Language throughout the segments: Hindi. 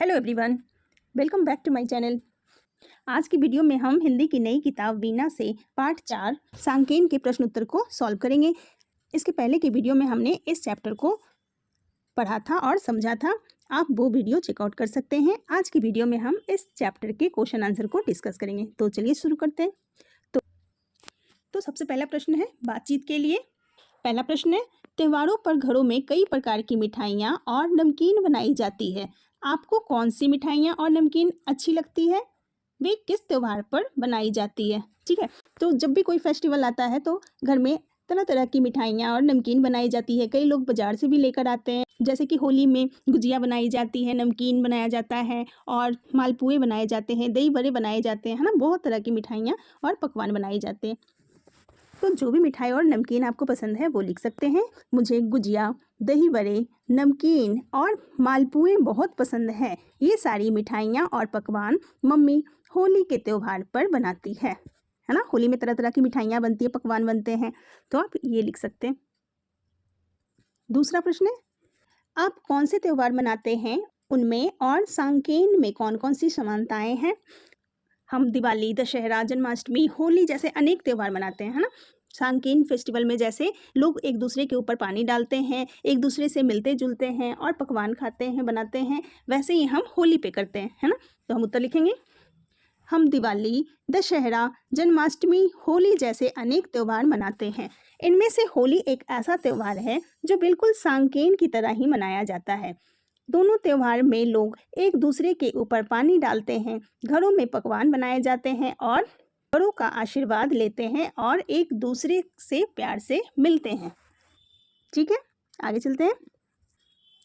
Hello everyone, welcome back to my channel. आज की वीडियो में हम हिंदी की नई किताब वीणा से पाठ 4 सांकेन के प्रश्न उत्तर को सॉल्व करेंगे। इसके पहले की वीडियो में हमने इस चैप्टर को पढ़ा था और समझा था, आप वो वीडियो चेकआउट कर सकते हैं। आज की वीडियो में हम इस चैप्टर के क्वेश्चन आंसर को डिस्कस करेंगे। तो चलिए शुरू करते हैं। तो सबसे पहला प्रश्न है बातचीत के लिए। पहला प्रश्न है, त्योहारों पर घरों में कई प्रकार की मिठाइयाँ और नमकीन बनाई जाती है। आपको कौन सी मिठाइयाँ और नमकीन अच्छी लगती है? वे किस त्योहार पर बनाई जाती है? ठीक है, तो जब भी कोई फेस्टिवल आता है तो घर में तरह तरह की मिठाइयाँ और नमकीन बनाई जाती है। कई लोग बाजार से भी लेकर आते हैं, जैसे कि होली में गुजिया बनाई जाती है, नमकीन बनाया जाता है और मालपुए बनाए जाते हैं, दही बड़े बनाए जाते हैं, है ना। बहुत तरह की मिठाइयाँ और पकवान बनाए जाते हैं। तो जो भी मिठाई और नमकीन आपको पसंद है वो लिख सकते हैं। मुझे गुजिया, दही बड़े, नमकीन और मालपुए बहुत पसंद है। ये सारी मिठाइयाँ और पकवान मम्मी होली के त्यौहार पर बनाती है ना। होली में तरह तरह की मिठाइयाँ बनती है, पकवान बनते हैं, तो आप ये लिख सकते हैं। दूसरा प्रश्न है, आप कौन से त्यौहार मनाते हैं, उनमें और सांकेन में कौन कौन सी समानताएं हैं? हम दिवाली, दशहरा, जन्माष्टमी, होली जैसे अनेक त्यौहार मनाते हैं, है ना। सांकेन फेस्टिवल में जैसे लोग एक दूसरे के ऊपर पानी डालते हैं, एक दूसरे से मिलते जुलते हैं और पकवान खाते हैं, बनाते हैं, वैसे ही हम होली पे करते हैं, है ना। तो हम उत्तर लिखेंगे, हम दिवाली, दशहरा, जन्माष्टमी, होली जैसे अनेक त्यौहार मनाते हैं। इनमें से होली एक ऐसा त्यौहार है जो बिल्कुल सांकेन की तरह ही मनाया जाता है। दोनों त्यौहार में लोग एक दूसरे के ऊपर पानी डालते हैं, घरों में पकवान बनाए जाते हैं और बड़ों का आशीर्वाद लेते हैं और एक दूसरे से प्यार से मिलते हैं। ठीक है, आगे चलते हैं।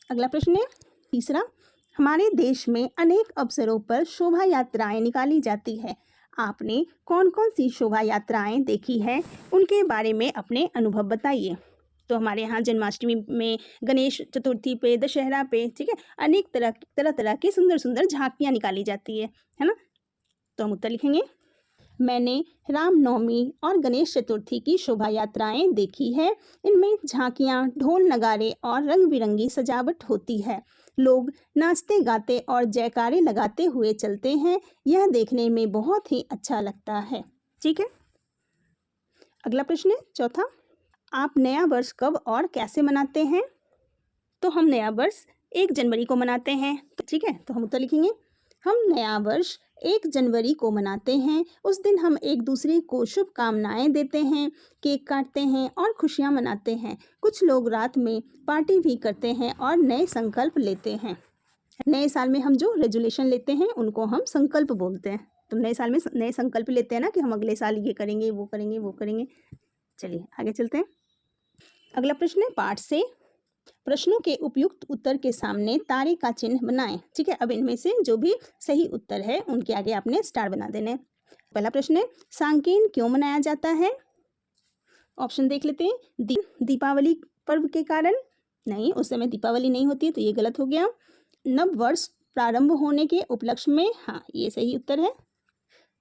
अगला प्रश्न है तीसरा, हमारे देश में अनेक अवसरों पर शोभा यात्राएं निकाली जाती है। आपने कौन कौन सी शोभा यात्राएं देखी है, उनके बारे में अपने अनुभव बताइए। तो हमारे यहाँ जन्माष्टमी में, गणेश चतुर्थी पे, दशहरा पे, ठीक है, अनेक तरह की सुंदर सुंदर झांकियाँ निकाली जाती है ना। तो हम उत्तर लिखेंगे, मैंने रामनवमी और गणेश चतुर्थी की शोभा यात्राएं देखी है। इनमें झांकियाँ, ढोल नगाड़े और रंग बिरंगी सजावट होती है। लोग नाचते गाते और जयकारे लगाते हुए चलते हैं। यह देखने में बहुत ही अच्छा लगता है। ठीक है, अगला प्रश्न है चौथा, आप नया वर्ष कब और कैसे मनाते हैं? तो हम नया वर्ष 1 जनवरी को मनाते हैं। ठीक है, तो हम उत्तर लिखेंगे, हम नया वर्ष 1 जनवरी को मनाते हैं। उस दिन हम एक दूसरे को शुभकामनाएं देते हैं, केक काटते हैं और खुशियां मनाते हैं। कुछ लोग रात में पार्टी भी करते हैं और नए संकल्प लेते हैं। नए साल में हम जो रेजोल्यूशन लेते हैं उनको हम संकल्प बोलते हैं। तो नए साल में नए संकल्प लेते हैं ना, कि हम अगले साल ये करेंगे, वो करेंगे, वो करेंगे। चलिए आगे चलते हैं। अगला प्रश्न है पाठ से, प्रश्नों के उपयुक्त उत्तर के सामने तारे का चिन्ह बनाएं। ठीक है, अब इनमें से जो भी सही उत्तर है उनके आगे आपने स्टार बना देने। पहला प्रश्न है, सांकेन क्यों मनाया जाता है? ऑप्शन देख लेते हैं। दीपावली पर्व के कारण? नहीं, उस समय दीपावली नहीं होती है, तो ये गलत हो गया। नव वर्ष प्रारंभ होने के उपलक्ष्य में? हाँ, ये सही उत्तर है।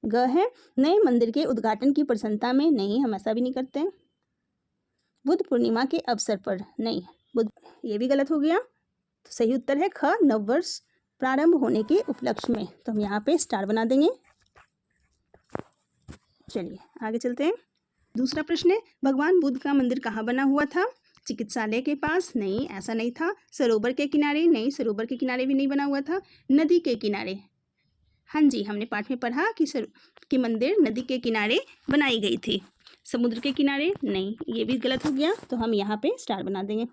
ग है, नए मंदिर के उद्घाटन की प्रसन्नता में? नहीं, हम ऐसा भी नहीं करते हैं। बुद्ध पूर्णिमा के अवसर पर? नहीं, ये भी गलत हो गया। तो सही उत्तर है ख, नववर्ष प्रारंभ होने के उपलक्ष्य में। तो हम यहाँ पे स्टार बना देंगे। चलिए आगे चलते हैं। दूसरा प्रश्न है, भगवान बुद्ध का मंदिर कहाँ बना हुआ था? चिकित्सालय के पास? नहीं, ऐसा नहीं था। सरोवर के किनारे? नहीं, सरोवर के किनारे भी नहीं बना हुआ था। नदी के किनारे? हाँ जी, हमने पाठ में पढ़ा कि मंदिर नदी के किनारे बनाई गई थी। समुद्र के किनारे? नहीं, ये भी गलत हो गया। तो हम यहाँ पे स्टार बना देंगे।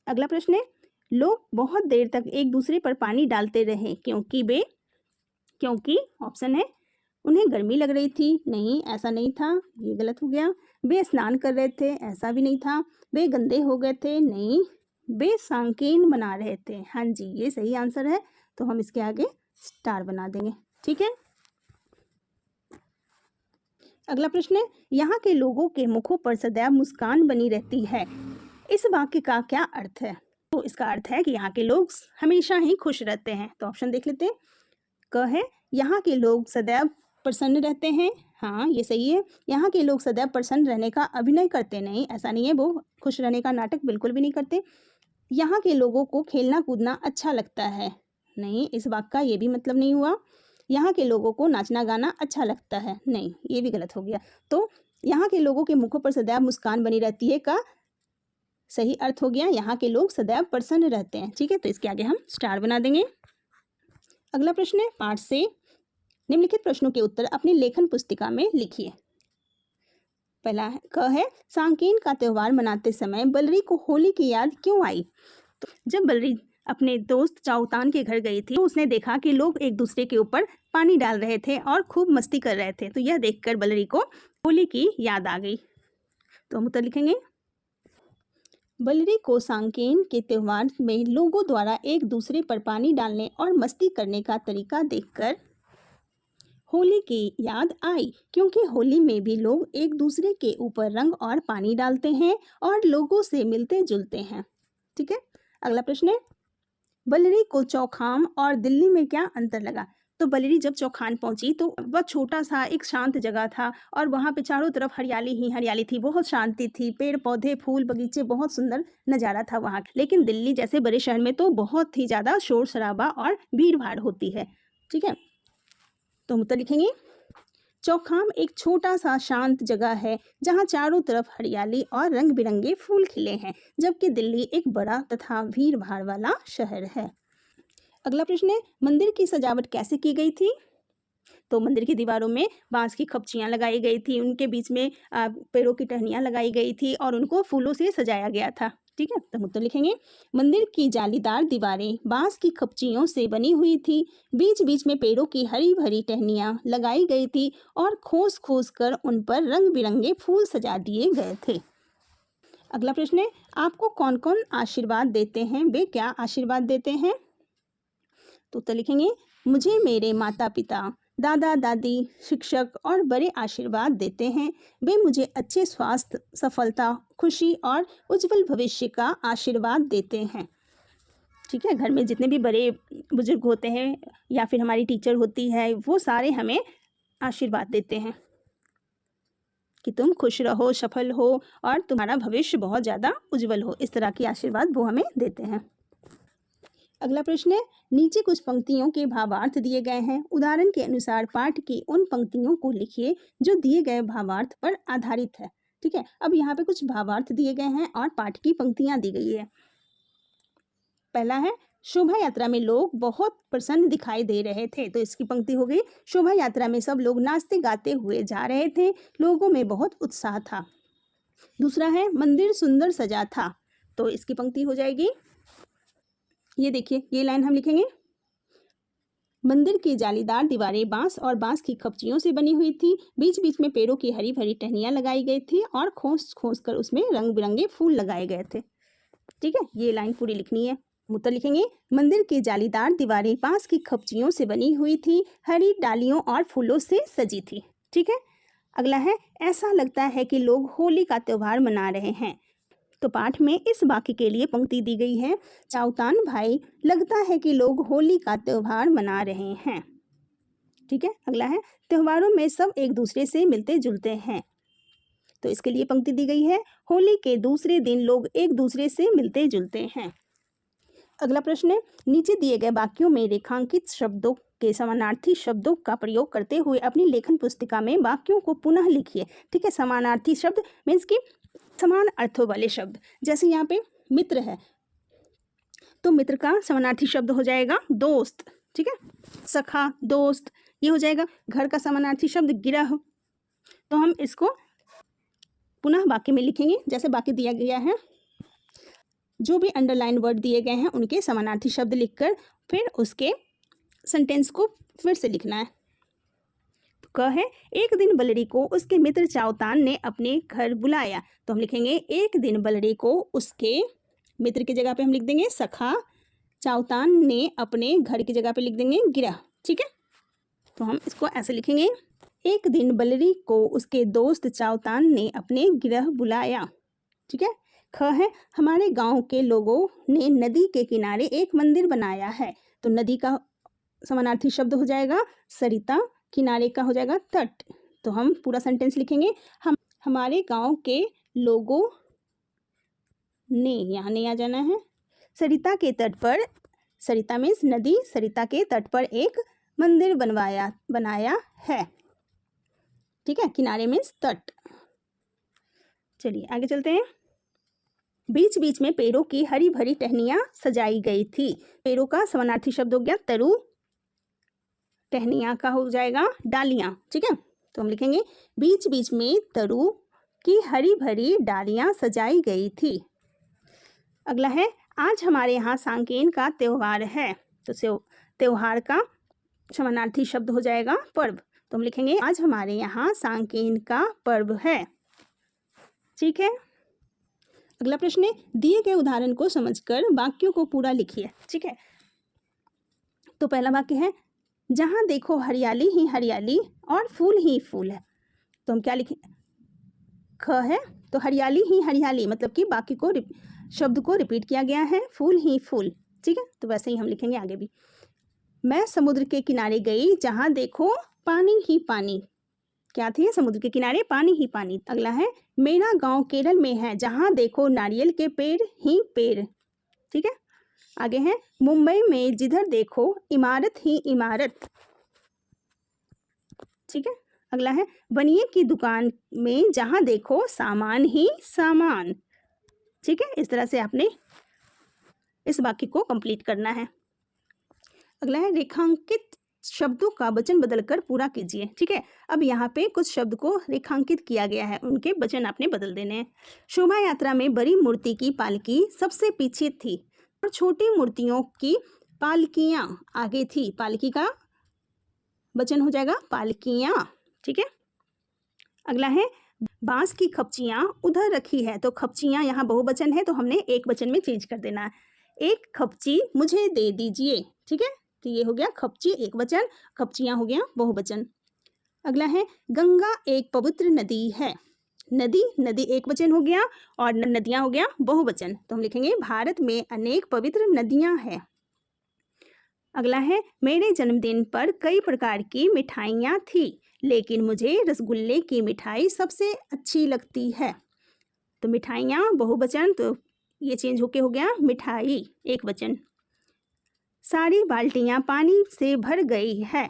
अगला प्रश्न है, लोग बहुत देर तक एक दूसरे पर पानी डालते रहे क्योंकि ऑप्शन है, उन्हें गर्मी लग रही थी? नहीं, ऐसा नहीं था, ये गलत हो गया। वे स्नान कर रहे थे? ऐसा भी नहीं था। वे गंदे हो गए थे? नहीं, वे सांकेन बना रहे थे। हाँ जी, ये सही आंसर है। तो हम इसके आगे स्टार बना देंगे। ठीक है, अगला प्रश्न है, यहाँ के लोगों के मुखों पर सदैव मुस्कान बनी रहती है। इस वाक्य का क्या अर्थ है? तो इसका अर्थ है कि यहाँ के लोग हमेशा ही खुश रहते हैं। तो ऑप्शन देख लेते हैं। क है, यहाँ के लोग सदैव प्रसन्न रहते हैं? हाँ, ये सही है। यहाँ के लोग सदैव प्रसन्न रहने का अभिनय करते? नहीं, ऐसा नहीं है, वो खुश रहने का नाटक बिल्कुल भी नहीं करते। यहाँ के लोगों को खेलना कूदना अच्छा लगता है। नहीं, इस वाक्य का ये भी मतलब नहीं हुआ। यहाँ के लोगों को नाचना गाना अच्छा लगता है। नहीं, ये भी गलत हो गया। तो यहाँ के लोगों के मुखों पर सदैव मुस्कान बनी रहती है का सही अर्थ हो गया यहाँ के लोग सदैव प्रसन्न रहते हैं। ठीक है, तो इसके आगे हम स्टार बना देंगे। अगला प्रश्न है, पाठ से निम्नलिखित प्रश्नों के उत्तर अपनी लेखन पुस्तिका में लिखिए। पहला क है, सांकेन का त्यौहार मनाते समय बलरी को होली की याद क्यों आई? तो जब बलरी अपने दोस्त चाउतान के घर गई थी तो उसने देखा कि लोग एक दूसरे के ऊपर पानी डाल रहे थे और खूब मस्ती कर रहे थे। तो यह देखकर बलरी को होली की याद आ गई। तो हम उत्तर लिखेंगे, बलरी को सांकेन के त्यौहार में लोगों द्वारा एक दूसरे पर पानी डालने और मस्ती करने का तरीका देखकर होली की याद आई, क्योंकि होली में भी लोग एक दूसरे के ऊपर रंग और पानी डालते हैं और लोगों से मिलते जुलते हैं। ठीक है, अगला प्रश्न है, बलरी को चौखाम और दिल्ली में क्या अंतर लगा? तो बलरी जब चौखान पहुंची तो वह छोटा सा एक शांत जगह था और वहाँ पे चारों तरफ हरियाली ही हरियाली थी, बहुत शांति थी, पेड़ पौधे फूल बगीचे, बहुत सुंदर नज़ारा था वहाँ। लेकिन दिल्ली जैसे बड़े शहर में तो बहुत ही ज़्यादा शोर शराबा और भीड़ भाड़ होती है। ठीक है, तो हम उत्तर लिखेंगे, चौखाम एक छोटा सा शांत जगह है जहाँ चारों तरफ हरियाली और रंग बिरंगे फूल खिले हैं, जबकि दिल्ली एक बड़ा तथा भीड़ भाड़ वाला शहर है। अगला प्रश्न है, मंदिर की सजावट कैसे की गई थी? तो मंदिर की दीवारों में बांस की खपचियाँ लगाई गई थी, उनके बीच में पेड़ों की टहनियाँ लगाई गई थी और उनको फूलों से सजाया गया था। ठीक है, तो हम उत्तर लिखेंगे, मंदिर की जालीदार दीवारें बांस की खपचियों से बनी हुई थी, बीच बीच में पेड़ों की हरी भरी टहनियाँ लगाई गई थी और खोस खोस कर उन पर रंग बिरंगे फूल सजा दिए गए थे। अगला प्रश्न है, आपको कौन कौन आशीर्वाद देते हैं, वे क्या आशीर्वाद देते हैं? तो उत्तर लिखेंगे, मुझे मेरे माता पिता, दादा दादी, शिक्षक और बड़े आशीर्वाद देते हैं। वे मुझे अच्छे स्वास्थ्य, सफलता, खुशी और उज्जवल भविष्य का आशीर्वाद देते हैं। ठीक है, घर में जितने भी बड़े बुजुर्ग होते हैं या फिर हमारी टीचर होती है, वो सारे हमें आशीर्वाद देते हैं कि तुम खुश रहो, सफल हो और तुम्हारा भविष्य बहुत ज़्यादा उज्जवल हो। इस तरह के आशीर्वाद वो हमें देते हैं। अगला प्रश्न है, नीचे कुछ पंक्तियों के भावार्थ दिए गए हैं। उदाहरण के अनुसार पाठ की उन पंक्तियों को लिखिए जो दिए गए भावार्थ पर आधारित है। ठीक है, अब यहाँ पे कुछ भावार्थ दिए गए हैं और पाठ की पंक्तियाँ दी गई है। पहला है, शोभा यात्रा में लोग बहुत प्रसन्न दिखाई दे रहे थे। तो इसकी पंक्ति हो गई, शोभा यात्रा में सब लोग नाचते गाते हुए जा रहे थे, लोगों में बहुत उत्साह था। दूसरा है, मंदिर सुंदर सजा था। तो इसकी पंक्ति हो जाएगी, ये देखिए, ये लाइन हम लिखेंगे, मंदिर की जालीदार दीवारें बांस और बांस की खपचियों से बनी हुई थी, बीच बीच में पेड़ों की हरी भरी टहनियाँ लगाई गई थी और खोस खोस कर उसमें रंग बिरंगे फूल लगाए गए थे। ठीक है, ये लाइन पूरी लिखनी है। उत्तर लिखेंगे, मंदिर की जालीदार दीवारें बांस की खपचियों से बनी हुई थी, हरी डालियों और फूलों से सजी थी। ठीक है, अगला है, ऐसा लगता है कि लोग होली का त्यौहार मना रहे हैं। तो पाठ में इस वाक्य के लिए पंक्ति दी गई है, चाउतान भाई, लगता है कि लोग होली का त्यौहार मना रहे हैं। ठीक है, अगला है, त्योहारों में सब एक दूसरे से मिलते जुलते हैं। तो इसके लिए पंक्ति दी गई है, होली के दूसरे दिन लोग एक दूसरे से मिलते जुलते हैं। अगला प्रश्न है, नीचे दिए गए वाक्यों में रेखांकित शब्दों के समानार्थी शब्दों का प्रयोग करते हुए अपनी लेखन पुस्तिका में वाक्यों को पुनः लिखिए। ठीक है, समानार्थी शब्द मीन्स की समान अर्थों वाले शब्द। जैसे यहाँ पे मित्र है तो मित्र का समानार्थी शब्द हो जाएगा दोस्त। ठीक है, सखा, दोस्त, ये हो जाएगा। घर का समानार्थी शब्द गिरह। तो हम इसको पुनः वाक्य में लिखेंगे जैसे वाक्य दिया गया है। जो भी अंडरलाइन वर्ड दिए गए हैं उनके समानार्थी शब्द लिखकर फिर उसके सेंटेंस को फिर से लिखना है। क है, एक दिन बलरी को उसके मित्र चाउतान ने अपने घर बुलाया। तो हम लिखेंगे, एक दिन बलरी को उसके मित्र की जगह पे हम लिख देंगे सखा, चाउतान ने अपने घर की जगह पे लिख देंगे गिरह। ठीक है, तो हम इसको ऐसे लिखेंगे, एक दिन बलरी को उसके दोस्त चाउतान ने अपने गिरह बुलाया। ठीक है, ख है, हमारे गांव के लोगों ने नदी के किनारे एक मंदिर बनाया है। तो नदी का समानार्थी शब्द हो जाएगा सरिता, किनारे का हो जाएगा तट। तो हम पूरा सेंटेंस लिखेंगे, हमारे गांव के लोगों ने, यहाँ नहीं आ जाना है, सरिता के तट पर, सरिता मीन्स नदी, सरिता के तट पर एक मंदिर बनाया है। ठीक है, किनारे मीन्स तट। चलिए आगे चलते हैं। बीच बीच में पेड़ों की हरी भरी टहनियाँ सजाई गई थी। पेड़ों का समानार्थी शब्द हो गया तरु, टहनियाँ का हो जाएगा डालियाँ। ठीक है, तो हम लिखेंगे बीच बीच में तरु की हरी भरी डालियाँ सजाई गई थी। अगला है आज हमारे यहाँ सांकेन का त्योहार है। तो त्योहार का समानार्थी शब्द हो जाएगा पर्व। तो हम लिखेंगे आज हमारे यहाँ सांकेन का पर्व है। ठीक है, अगला प्रश्न है दिए गए उदाहरण को समझकर वाक्यों को पूरा लिखिए। ठीक है, तो पहला वाक्य है जहाँ देखो हरियाली ही हरियाली और फूल ही फूल है। तो हम क्या लिखें, ख है तो हरियाली ही हरियाली मतलब कि बाकी को शब्द को रिपीट किया गया है, फूल ही फूल। ठीक है, तो वैसे ही हम लिखेंगे आगे भी। मैं समुद्र के किनारे गई जहाँ देखो पानी ही पानी। क्या थी समुद्र के किनारे पानी ही पानी। अगला है मेरा गांव केरल में है जहाँ देखो नारियल के पेड़ ही पेड़। ठीक है, आगे है मुंबई में जिधर देखो इमारत ही इमारत। ठीक है, अगला है बनिए की दुकान में जहाँ देखो सामान ही सामान। ठीक है, इस तरह से आपने इस वाक्य को कंप्लीट करना है। अगला है रेखांकित शब्दों का वचन बदलकर पूरा कीजिए। ठीक है, अब यहाँ पे कुछ शब्द को रेखांकित किया गया है, उनके वचन आपने बदल देने हैं। शोभा यात्रा में बड़ी मूर्ति की पालकी सबसे पीछे थी और छोटी मूर्तियों की पालकियाँ आगे थी। पालकी का वचन हो जाएगा पालकियाँ। ठीक है, अगला है बांस की खपचियाँ उधर रखी है। तो खपचियाँ यहाँ बहुवचन है तो हमने एक वचन में चेंज कर देना है। एक खपची मुझे दे दीजिए। ठीक है, तो ये हो गया खपची एक वचन, खपचियाँ हो गया बहुवचन। अगला है गंगा एक पवित्र नदी है। नदी नदी एक वचन हो गया और नदियाँ हो गया बहुवचन। तो हम लिखेंगे भारत में अनेक पवित्र नदियाँ हैं। अगला है मेरे जन्मदिन पर कई प्रकार की मिठाइयाँ थी लेकिन मुझे रसगुल्ले की मिठाई सबसे अच्छी लगती है। तो मिठाइयाँ बहुवचन, तो ये चेंज होके हो गया मिठाई एक वचन। सारी बाल्टियाँ पानी से भर गई है,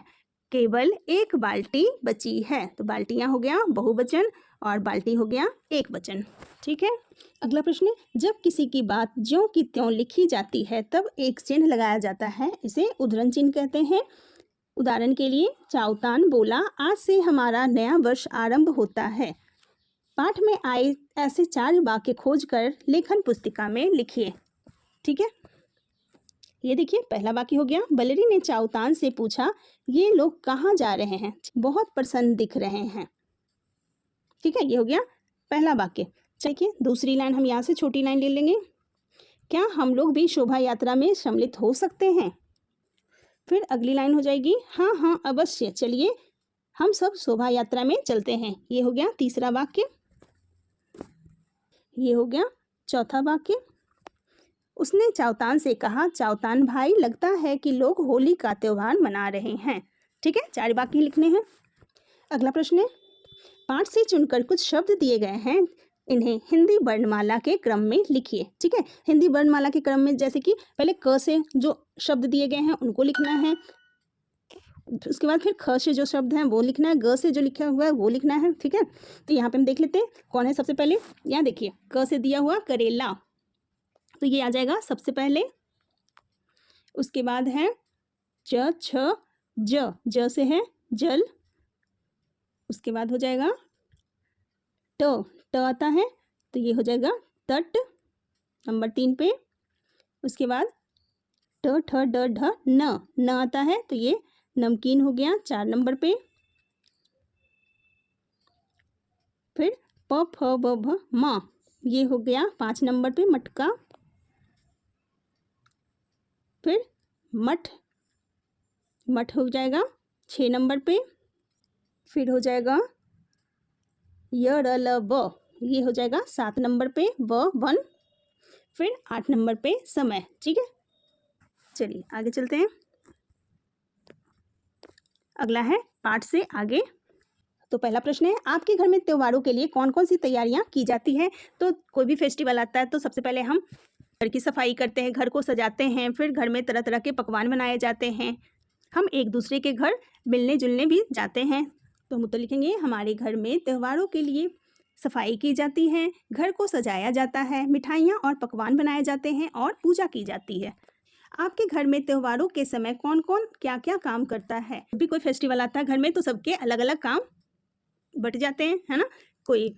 केवल एक बाल्टी बची है। तो बाल्टियाँ हो गया बहुवचन और बाल्टी हो गया एक वचन। ठीक है, अगला प्रश्न जब किसी की बात ज्यों की त्यों लिखी जाती है तब एक चिन्ह लगाया जाता है, इसे उद्धरण चिन्ह कहते हैं। उदाहरण के लिए चाउतान बोला आज से हमारा नया वर्ष आरंभ होता है। पाठ में आए ऐसे 4 वाक्य खोजकर लेखन पुस्तिका में लिखिए। ठीक है, ये देखिए पहला वाक्य हो गया बलरी ने चाउतान से पूछा ये लोग कहाँ जा रहे हैं, बहुत प्रसन्न दिख रहे हैं। ठीक है, ये हो गया पहला वाक्य। देखिए दूसरी लाइन हम यहाँ से छोटी लाइन ले लेंगे, क्या हम लोग भी शोभा यात्रा में सम्मिलित हो सकते हैं। फिर अगली लाइन हो जाएगी हाँ हाँ अवश्य, चलिए हम सब शोभा यात्रा में चलते हैं। ये हो गया तीसरा वाक्य। ये हो गया चौथा वाक्य। उसने चाउतान से कहा चाउतान भाई लगता है कि लोग होली का त्योहार मना रहे हैं। ठीक है, 4 वाक्य लिखने हैं। अगला प्रश्न है पाठ से चुनकर कुछ शब्द दिए गए हैं, इन्हें हिंदी वर्णमाला के क्रम में लिखिए। ठीक है, हिंदी वर्णमाला के क्रम में जैसे कि पहले क से जो शब्द दिए गए हैं उनको लिखना है, उसके बाद फिर ख से जो शब्द हैं वो लिखना है, ग से जो लिखा हुआ है वो लिखना है। ठीक है, तो यहाँ पे हम देख लेते हैं कौन है सबसे पहले। यहाँ देखिए क से दिया हुआ करेला, तो ये आ जाएगा सबसे पहले। उसके बाद है च छ ज से है जल। उसके बाद हो जाएगा ट आता है तो ये हो जाएगा तट नंबर 3 पे। उसके बाद ट ठ ड ढ न आता है तो ये नमकीन हो गया 4 नंबर पे। फिर प फ ब भ म ये हो गया 5 नंबर पे मटका। फिर मठ हो जाएगा 6 नंबर पे। फिर हो जाएगा य र ल ब, ये हो जाएगा 7 नंबर पे व 1। फिर 8 नंबर पे समय। ठीक है, चलिए आगे चलते हैं। अगला है पाठ से आगे। तो पहला प्रश्न है आपके घर में त्योहारों के लिए कौन कौन सी तैयारियां की जाती है। तो कोई भी फेस्टिवल आता है तो सबसे पहले हम घर की सफाई करते हैं, घर को सजाते हैं, फिर घर में तरह तरह के पकवान बनाए जाते हैं। हम एक दूसरे के घर मिलने जुलने भी जाते हैं। तो हम उत्तर लिखेंगे, हमारे घर में त्योहारों के लिए सफाई की जाती है, घर को सजाया जाता है, मिठाइयाँ और पकवान बनाए जाते हैं और पूजा की जाती है। आपके घर में त्योहारों के समय कौन कौन क्या क्या काम करता है? जब भी कोई फेस्टिवल आता है घर में तो सबके अलग अलग काम बट जाते हैं, है ना। कोई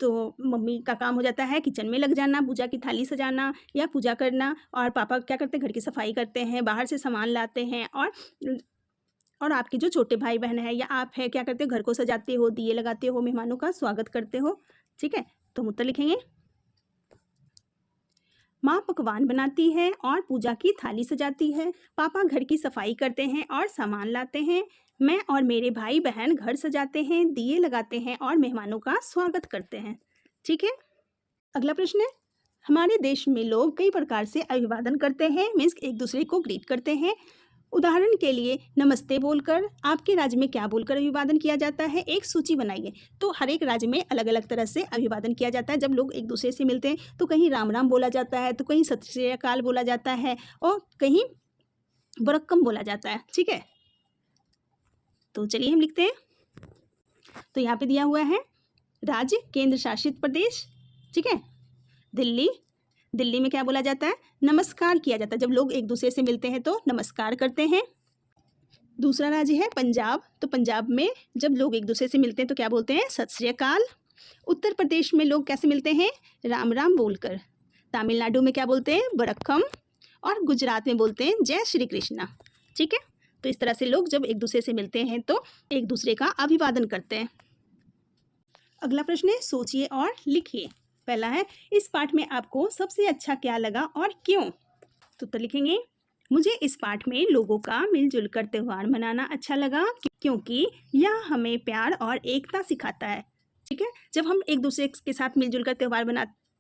तो मम्मी का काम हो जाता है किचन में लग जाना, पूजा की थाली सजाना या पूजा करना, और पापा क्या करते हैं, घर की सफाई करते हैं, बाहर से सामान लाते हैं, और आपके जो छोटे भाई बहन है या आप है क्या करते हो, घर को सजाते हो, दिए लगाते हो, मेहमानों का स्वागत करते हो। ठीक है, तो हम उत्तर लिखेंगे, माँ पकवान बनाती है और पूजा की थाली सजाती है, पापा घर की सफाई करते हैं और सामान लाते हैं, मैं और मेरे भाई बहन घर सजाते हैं, दिए लगाते हैं और मेहमानों का स्वागत करते हैं। ठीक है, अगला प्रश्न है, हमारे देश में लोग कई प्रकार से अभिवादन करते हैं, मीन्स एक दूसरे को ग्रीट करते हैं। उदाहरण के लिए नमस्ते बोलकर। आपके राज्य में क्या बोलकर अभिवादन किया जाता है, एक सूची बनाइए। तो हर एक राज्य में अलग अलग तरह से अभिवादन किया जाता है। जब लोग एक दूसरे से मिलते हैं तो कहीं राम राम बोला जाता है, तो कहीं सत श्री अकाल बोला जाता है, और कहीं बरक्कम बोला जाता है। ठीक है, तो चलिए हम लिखते हैं। तो यहाँ पे दिया हुआ है राज्य, केंद्र शासित प्रदेश। ठीक है, दिल्ली। दिल्ली में क्या बोला जाता है, नमस्कार किया जाता है। जब लोग एक दूसरे से मिलते हैं तो नमस्कार करते हैं। दूसरा राज्य है पंजाब। तो पंजाब में जब लोग एक दूसरे से मिलते हैं तो क्या बोलते हैं, सत श्री अकाल। उत्तर प्रदेश में लोग कैसे मिलते हैं, राम राम बोलकर। तमिलनाडु में क्या बोलते हैं, बरक्कम। और गुजरात में बोलते हैं जय श्री कृष्णा। ठीक है, तो इस तरह से लोग जब एक दूसरे से मिलते हैं तो एक दूसरे का अभिवादन करते हैं। अगला प्रश्न है, सोचिए और लिखिए। पहला है, इस पाठ में आपको सबसे अच्छा क्या लगा और क्यों? तो लिखेंगे, मुझे इस पाठ में लोगों का मिलजुल कर त्यौहार मनाना अच्छा लगा, क्योंकि यह हमें प्यार और एकता सिखाता है। ठीक है, जब हम एक दूसरे के साथ मिलजुल कर त्यौहार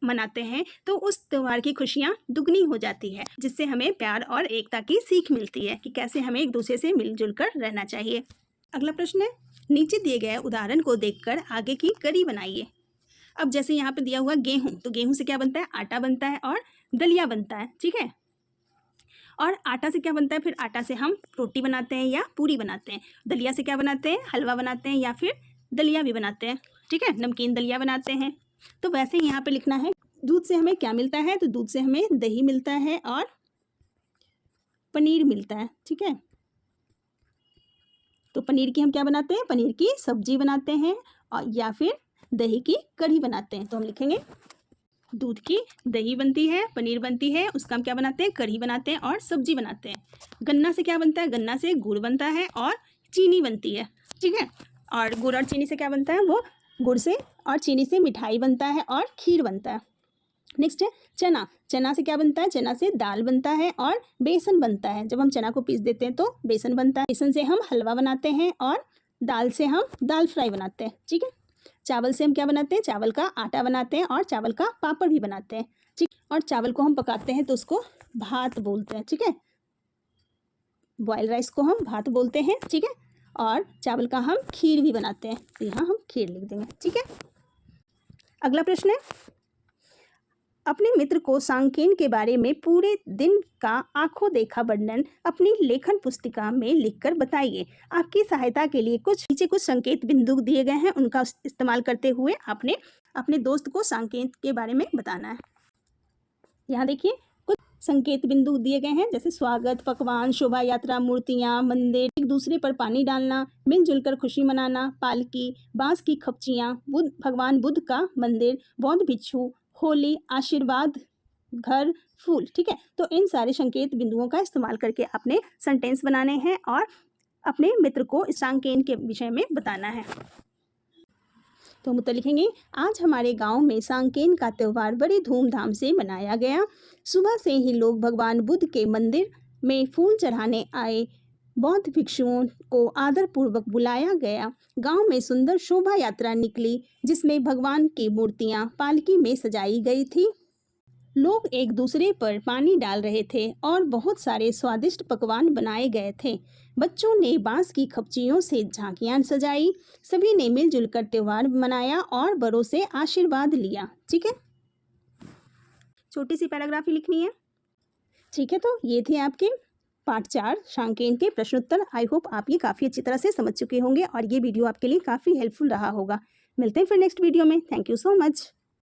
मनाते हैं तो उस त्यौहार की खुशियाँ दुगनी हो जाती है, जिससे हमें प्यार और एकता की सीख मिलती है कि कैसे हमें एक दूसरे से मिलजुल कर रहना चाहिए। अगला प्रश्न है, नीचे दिए गए उदाहरण को देखकर आगे की कड़ी बनाइए। अब जैसे यहाँ पे दिया हुआ गेहूं, तो गेहूं से क्या बनता है, आटा बनता है और दलिया बनता है। ठीक है, और आटा से क्या बनता है, फिर आटा से हम रोटी बनाते हैं या पूरी बनाते हैं। दलिया से क्या बनाते हैं, हलवा बनाते हैं या फिर दलिया भी बनाते हैं। ठीक है, नमकीन दलिया बनाते हैं। तो वैसे ही यहाँ पे लिखना है, दूध से हमें क्या मिलता है, तो दूध से हमें दही मिलता है और पनीर मिलता है। ठीक है, तो पनीर की हम क्या बनाते हैं, पनीर की सब्जी बनाते हैं और या फिर दही की कढ़ी बनाते हैं। तो हम लिखेंगे, दूध की दही बनती है, पनीर बनती है, उसका हम क्या बनाते हैं, कढ़ी बनाते हैं और सब्जी बनाते हैं। गन्ना से क्या बनता है, गन्ना से गुड़ बनता है और चीनी बनती है। ठीक है, और गुड़ और चीनी से क्या बनता है, वो गुड़ से और चीनी से मिठाई बनता है और खीर बनता है। नेक्स्ट है चना। चना से क्या बनता है, चना से दाल बनता है और बेसन बनता है। जब हम चना को पीस देते हैं तो बेसन बनता है। बेसन से हम हलवा बनाते हैं और दाल से हम दाल फ्राई बनाते हैं। ठीक है, चावल से हम क्या बनाते हैं, चावल का आटा बनाते हैं और चावल का पापड़ भी बनाते हैं। ठीक, और चावल को हम पकाते हैं तो उसको भात बोलते हैं। ठीक है, बॉयल राइस को हम भात बोलते हैं। ठीक है, और चावल का हम खीर भी बनाते हैं, तो यहाँ हम खीर लिख देंगे। ठीक है, अगला प्रश्न है, अपने मित्र को सांकेन के बारे में पूरे दिन का आंखों देखा वर्णन अपनी लेखन पुस्तिका में लिखकर बताइए। आपकी सहायता के लिए नीचे कुछ संकेत बिंदु दिए गए हैं, उनका इस्तेमाल करते हुए आपने अपने दोस्त को सांकेन के बारे में बताना है। यहाँ देखिए कुछ संकेत बिंदु दिए गए हैं, जैसे स्वागत, पकवान, शोभा यात्रा, मूर्तियाँ, मंदिर, एक दूसरे पर पानी डालना, मिलजुल कर खुशी मनाना, पालकी, बांस की खपचियाँ, भगवान बुद्ध का मंदिर, बौद्ध भिक्षु, होली, आशीर्वाद, घर, फूल। ठीक है, तो इन सारे संकेत बिंदुओं का इस्तेमाल करके आपने सेंटेंस बनाने हैं और अपने मित्र को सांकेन के विषय में बताना है। तो हम उत्तर लिखेंगे, आज हमारे गांव में सांकेन का त्यौहार बड़ी धूमधाम से मनाया गया। सुबह से ही लोग भगवान बुद्ध के मंदिर में फूल चढ़ाने आए। बौद्ध भिक्षुओं को आदरपूर्वक बुलाया गया। गांव में सुंदर शोभा यात्रा निकली, जिसमें भगवान की मूर्तियां पालकी में सजाई गई थी। लोग एक दूसरे पर पानी डाल रहे थे और बहुत सारे स्वादिष्ट पकवान बनाए गए थे। बच्चों ने बांस की खपचियों से झांकियां सजाई। सभी ने मिलजुल कर त्यौहार मनाया और बड़ों से आशीर्वाद लिया। ठीक है, छोटी सी पैराग्राफ ही लिखनी है। ठीक है, तो ये थे आपके पार्ट 4 सांकेन के प्रश्नोत्तर। आई होप आप ये काफ़ी अच्छी तरह से समझ चुके होंगे और ये वीडियो आपके लिए काफ़ी हेल्पफुल रहा होगा। मिलते हैं फिर नेक्स्ट वीडियो में। Thank you so much.